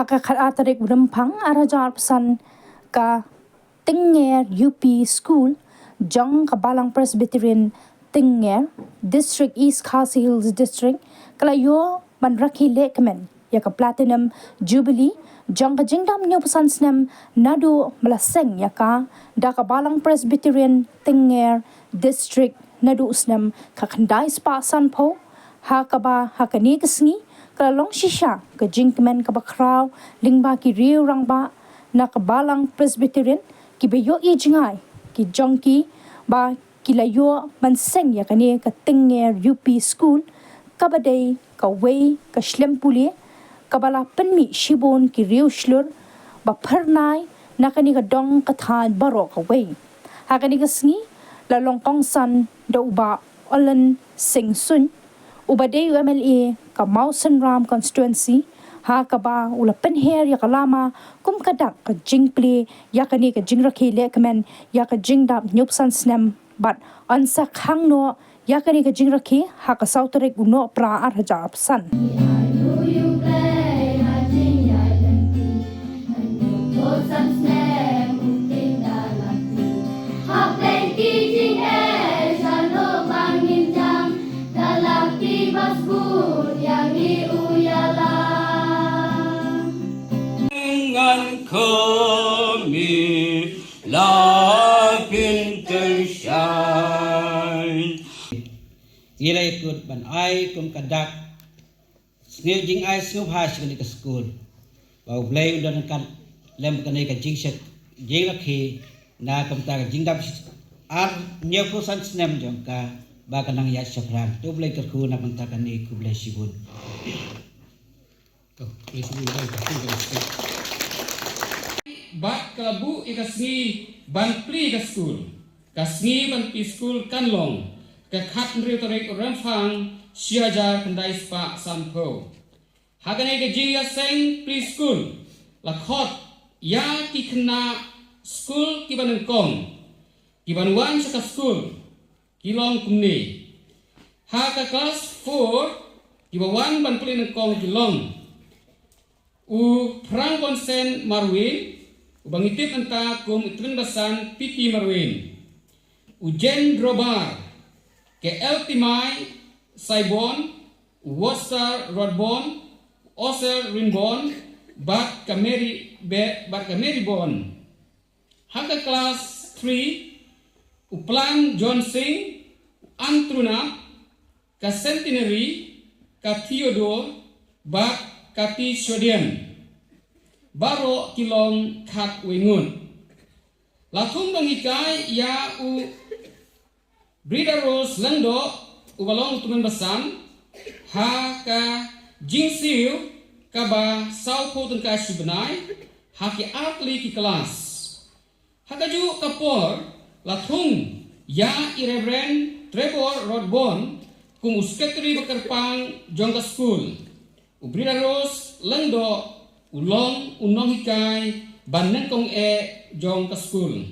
haka khat atarik rempang arajar pesan ka Tingger UP School jong ka Balang Presbyterian Tingger District East Khasi Hills District kalayo man rakhi lekmen ya ka Platinum Jubilee jong ka jingdam nyo pesan snem nadu melaseng ya ka da ka Balang Presbyterian Tingger District nadu snem ka khandai spa sanpo ha ka ba ha ka ni kesngi kalong shisha ka jingkmen ka ba kraw lingba ki riu rang ba na ka Balang Presbyterian ki beyo i jingai ki jongki ba ki layo manseng ya kani ka Tingger UP School ka badai ka wei ka slempuli ka bala penmi shibon ki riu shlur ba pernai na kani ka dong ka than baro ka wei ha kani ka sngi la long kong san da uba olen sing sun uba de UMLA ka Mawson Ram constituency ha ka ba ula penher ya kalama kum kadak ka jingpli ya kani ka jingrakhi lekmen ya ka jingdap nyupsan snem bat ansa khangno ya kani ka jingrakhi ha ka sautarek uno pra arhaja apsan kami lapin tershine. Ila ikut ban ai kum kadak snew jing ai snew hash kali ke school. Bau blay udan kan lem kan ai ka jing set jing rakhi na kum ta jing dap ar nyepu san snem jong ka ba kanang ya shafran tu blay kerku na kum ta kan ai ku blay shibun. Bat kalabu ikasngi ban pli ka school kasngi ban pi school kanlong ka khat nri tarik ramfang siajar kendai spa sanpo hagane ka jia seng pli school la khot ya ki khna school ki ban kong ki ban wan sa school ki long kumni ha ka class 4 ki ban ban pli kong ki long u prang konsen marwin Ubangitip anta kum itrin basan piti marwin. Ujen drobar ke eltimai saibon Worcester rodbon oser rinbon bat kameri bon. Haka kelas 3 uplan John Singh antruna ka centenary ka Theodore bat kati Shodian. Baro kilong khat wengun lathum dong ikai ya u bridaros lendo ubalong tumen basan ha ka jingsiu ka ba saupo tun ka shibnai ha ki atli ki kelas ha ka ju kapor lathum ya irevren Trevor Rodbon kum usketri bakarpang jongka school u bridaros lendo ulong unong hikai banen kong jong ka school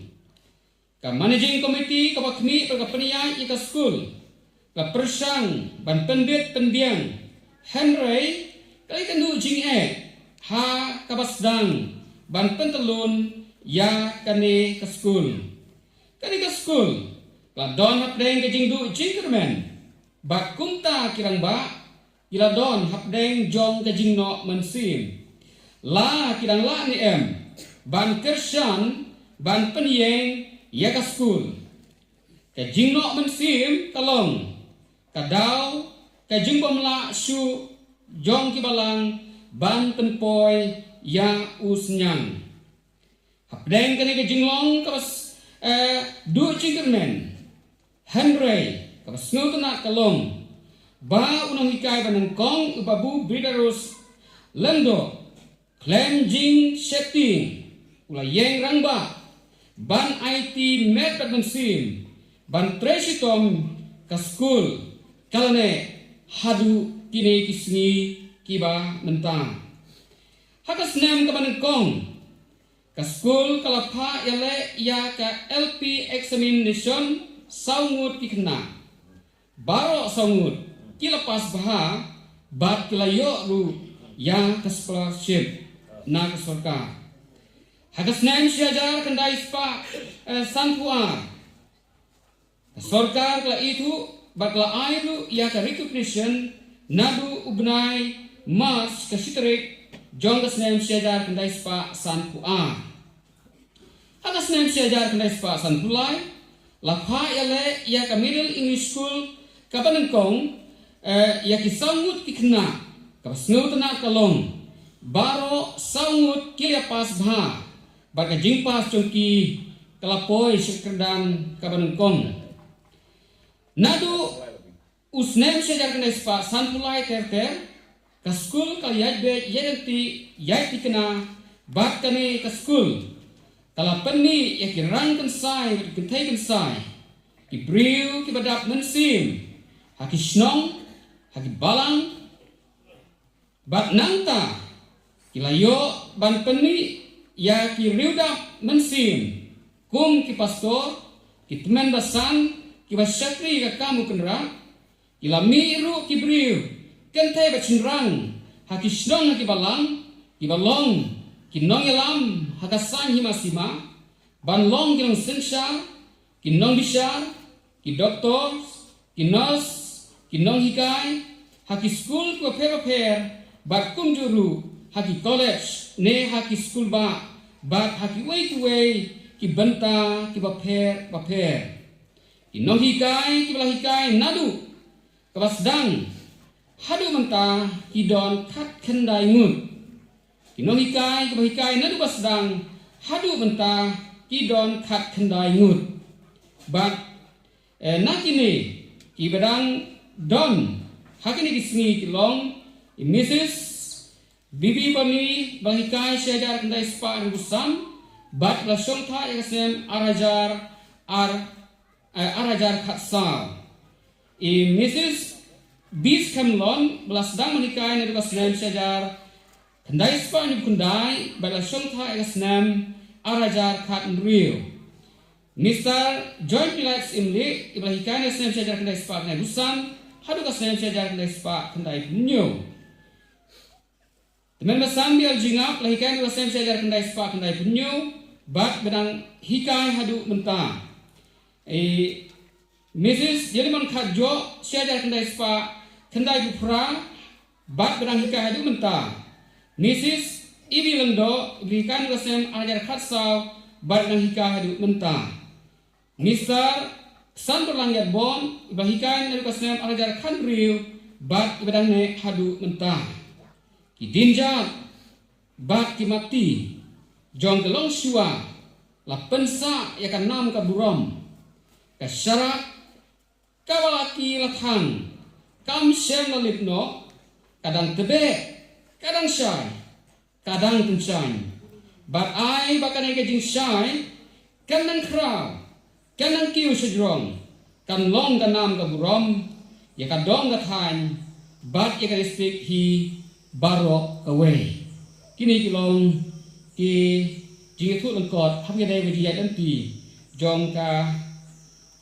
ka managing committee ka bakmi ka paniya i ka school ka persang ban pendit pendiang Henry kai kandu jing ha ka basdang ban pentelun ya kane ka school ka don hapdeng ka jingdu jingkermen bak kumta kirang ba ila don hapdeng jong ka jingno mensim la kirang la ni ban kershan ban penyeng ya ka school ka jingno mensim kalong ka daw ka jingbom la shu jong ki balang ban penpoy ya usnyang hapdeng kani ka jinglong ka bas du jingkermen Henry ka bas ngutna kalong ba unang hikay banang kong ubabu bridarus lendo Cleansing setting ula yeng rangba ban IT met mensim ban tresitom ka school kalane hadu kini kisni kiba mentang hakas nem ka banengkong ka school kalapha yale ya ka LP examination saungut kikna baro saungut kilapas baha bat kilayo ru yang ke scholarship naga sorka. Hagas nem siajar kendai spa sanpuar. Sorkar kala itu bakla airu ia ka recognition nadu ubnai mas ka sitrik jonggas nem siajar kendai spa sanpuar. Hagas nem siajar kendai spa sanpulai lapha yale ia ka middle English school ka panengkong ia ki sangut ki kena ka snut na kalong baro sangut kilia pas bha baka jingpas chongki kalapoi sekerdang ka panengkong nadu usnem sejar kena spa sanpulai ter ka school ka yadbe yadti kena bat kane ka school kala penni ya ki rang kan sai ki thai kan sai ki briu ki badap nan sim haki snong haki balang bat nangta ki layo ban penni ya ki riudap nan sim kum ki pastor ki teman basan ki basyakri ka kamu kenra ki lamiru ki briu kan thai ba chinrang haki snong haki balang ki balong kinong yalam hakasan himasima banlong kinong sensyar kinong bisyar ki doktor ki nurse kinong hikay haki school ko per bat kumjuru haki college ne haki school bat haki way to way ki benta ki baper kinong hikay ki bala hikay nadu kabasdang hadu menta ki don kat kendai ngut kinong hikai kebahikai nadu basdang hadu benta kidon khat kendai ngut bat nakini ki badang don hakini kisngi kilong Mrs. Bibi Bani bahikai syajar kendai spa busam bat la shongtha yakasem arajar khatsal Mrs. Bis Kamlon belasdang mehikai nadu basdang syajar kendai spa ni kundai bala shongtha egasnam arajar khat nrio Mr. John Pilax imli ibahikan esnam syajar kendai spa kendai busan hadu kasnam syajar kendai spa kendai punyo teman basam bial jingap lahikan esnam syajar kendai spa kendai punyo bat bedang hikai hadu menta Mrs. Jeliman khat jo syajar kendai spa kendai bupra bat bedang hikai hadu menta Mrs. Ibi Lendo berikan wasem ajar khatsau barang hika hadu menta. Mr. San berlangyat bon bahikan wasem ajar khandriu bat ibadane hadu menta. Ki dinjat bat ki mati jong kelong shua la pensa yakan nam ka burom ka syarat kawalaki lathang kam shem lalipno kadang tebe kadang shy, kadang tunsan. But I bakan ay kajing shy, kanang kraw, kanang kiw sedrong, kan long kanam kaburom, ya kadong kathan, but ya kan speak he barok away. Kini kilong ki jingitu lengkot, hamnya day bejiyat nanti, jong ka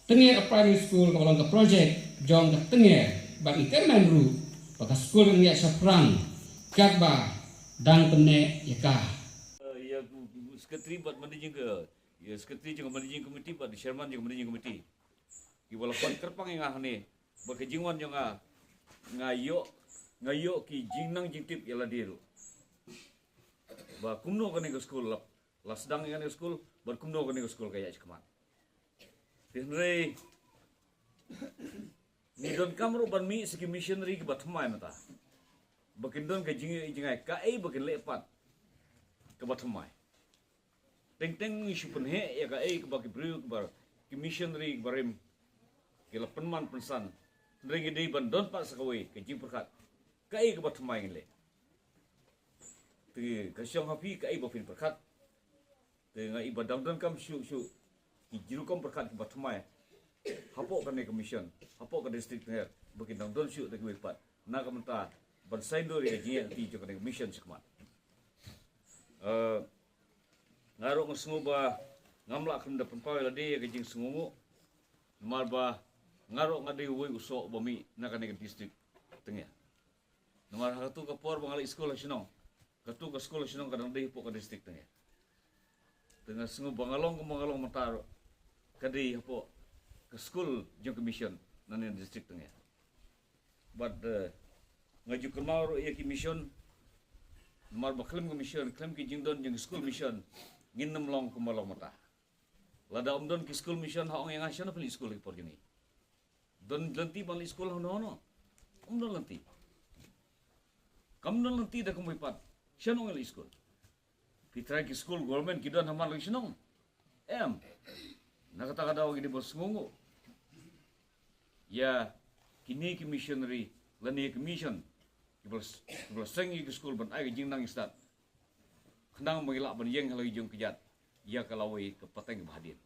tengah primary school kalong ka project, jong ka tengah, but ikan manru, baka school yang ya saprang. Katba dang pene yaka. Ya sekretari buat managing ke, ya sekretari juga managing komiti buat chairman juga managing komiti. Ki walaupun kerpang yang ahne, berkejingwan yang ngayo ki jingnang jingtip yala diru. Ba kumno kene ke school la sedang yang ke school, berkumno kene ke school kayak cekaman. Henry ni don kamro ban mi segi missionary ke batmai mata. Bakindon ke jingai ka ai bakin lepat ke batamai teng isu penhe ya ka ai ke baki bru ke bar ke missionary barim ke la penman pensan ringi dei bandon pak sakawe ke jing perkat ka ai ke batamai ngile te ka syong hapi ka ai bafin perkat te ngai badang don kam syu ki jiru kom perkat ke batamai hapok kan ke mission hapok ke district her bakin dang don syu te ke pat na ka menta Bansaindo ya jian ti jo kena mission sekmat. Ngarok ngesmu ba ngamlak kena penpau lade ke jing sungungu. Marba ngarok ngade woi usok bami nak kena distrik tengah. Nomor satu kapor bangali sekolah sinong. katu ke sekolah sinong kadang deh pok ke distrik tengah. Tengah sengu bangalong mataro kadi pok ke school jong commission nani distrik tengah. But ngaju kemau ya commission mar baklem commission klem ki jingdon jong school mission nginnem long kemalong mata. Lada omdon ki school mission haong yang asana peli school ki porjini. Don lanti bali school hono. Omdon lanti. Kamdon lanti dah kumui pat. Shanong ngali school. Pitrai ki school government kidon hamar lagi shanong. Nakata-kata wagi di bos ngungu. Ya kini ki missionary lani ki mission. Kibal sengi ki school ban ai jing nang start. Kendang mengilak ban yeng halagi jong kejat. Ya kalawai ke pateng bahadin.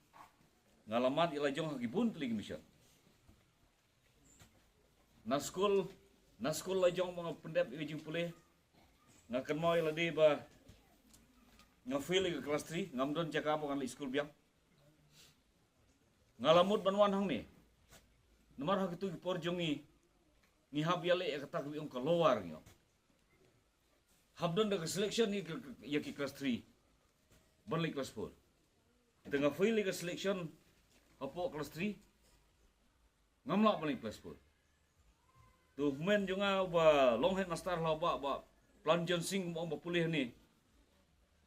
Ngalamat ila jong hagi pun teli ki mission. Na school la jong mga pendep ila jing pulih. Ngakan mau ila di ba ngafil ke kelas 3 ngamdon cakap kan li school biang. Ngalamut banwan hang ni. Nomor hak itu por jongi ni hab yale kata ki ong keluar nyo. Habdon de selection ni ya ki kelas 3. Banli kelas 4. Tengah fail ke selection apo kelas 3. Ngamla banli kelas 4. Tu men jonga ba long head master la ba plan Johnson mo ba pulih ni.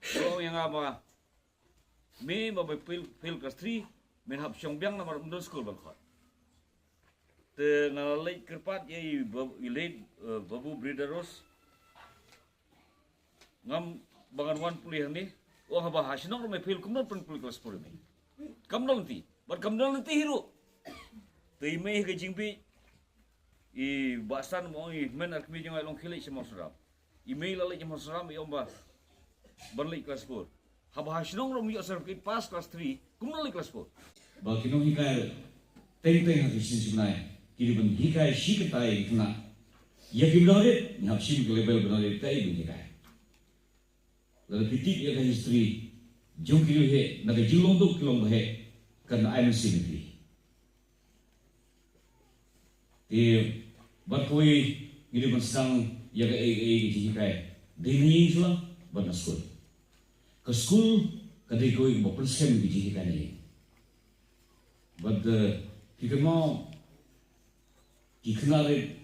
So yang apa? Me ba fail kelas 3 men hab syong biang nomor undon school bang khot. Te ngalai kerpat ye ilate babu breederos ngam bangan wan pulih ni. Oh haba hasinong me fail kumnon pun pulih kelas 4 ni. Kamnon ti, bar kamnon ti hiru. Te me ke jingpi I basan mo I men arkmi jong long khilai semua seram. Email lagi semua seram I omba banli kelas 4. Haba hasinong rom yo sertifikat pas kelas 3 kumnon li kelas 4. Ba kinong hikai teng ha kisin sebenarnya. Kiri ban hikai shi ketai kena. Ya kimlore ngap sim ke level benore tai bin hikai. Lalu pitik ya history jong kiri he naga jilong duk kilong he kan ai mesin Bakoi gini bersang ya ke gitu kai. Dini sulang bana school. Ke school kadai koi bo persen gitu kai ni. But kita mau dikenali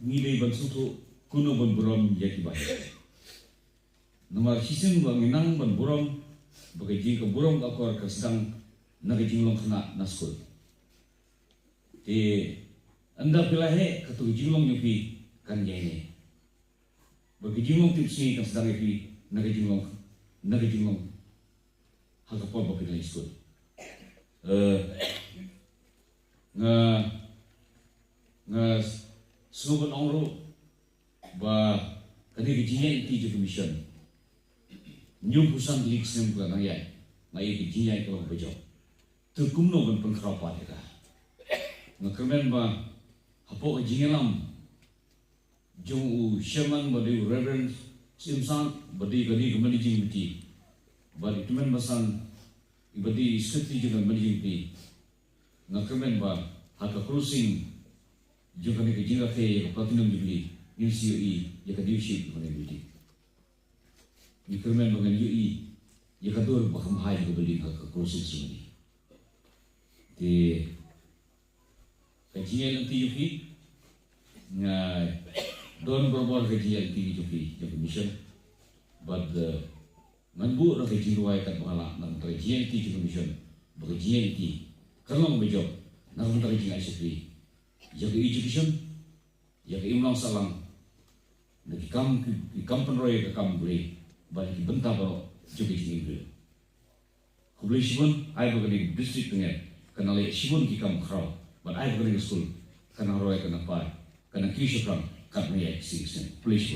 nilai bansutu kuno ban buram yaki bahaya. Nomor hisim bang inang ban buram bagai jing ke buram akor ke sedang naga jinglong kena na school. Anda pilahe katu jinglong nyupi kan jene. Bagi jinglong tipsi kan sedang epi naga jinglong hagapol bagi na school. Nga suban ongro ba kadi gijinya ti ju mission. Nyum pusan lik sem ka ngaya. Ngai gijinya ko bejo. Tu kumno ban pengkrau pa ka. Ngakemen ba hapo jingelam jong u shaman badi reverend simsan badi kadi kemani jingti badi tumen basan ibadi sekti juga kemani jingti ngakemen ba haka closing juga ni jinga ke platinum jubilee UCE ya kadi UCE kemani jingti ngakemen ba ngani UI ya kadur ba kamhai ko badi haka closing sini di kajian nanti yuki nga don berbol kajian nanti yuki jadi mission but nganbu na kajian ruai kat bangala nang kajian nanti jadi mission kajian nanti kalong bejo nang kajian ICP jadi education jadi imlang salang nagi kam penroy ke kam beli balik bentar baro juga jadi kubli sibun ai bagani district dengan kenali sibun ki kam khrau but I go to school, kana roy kana pa, kana kisha from, kana yak 6, please.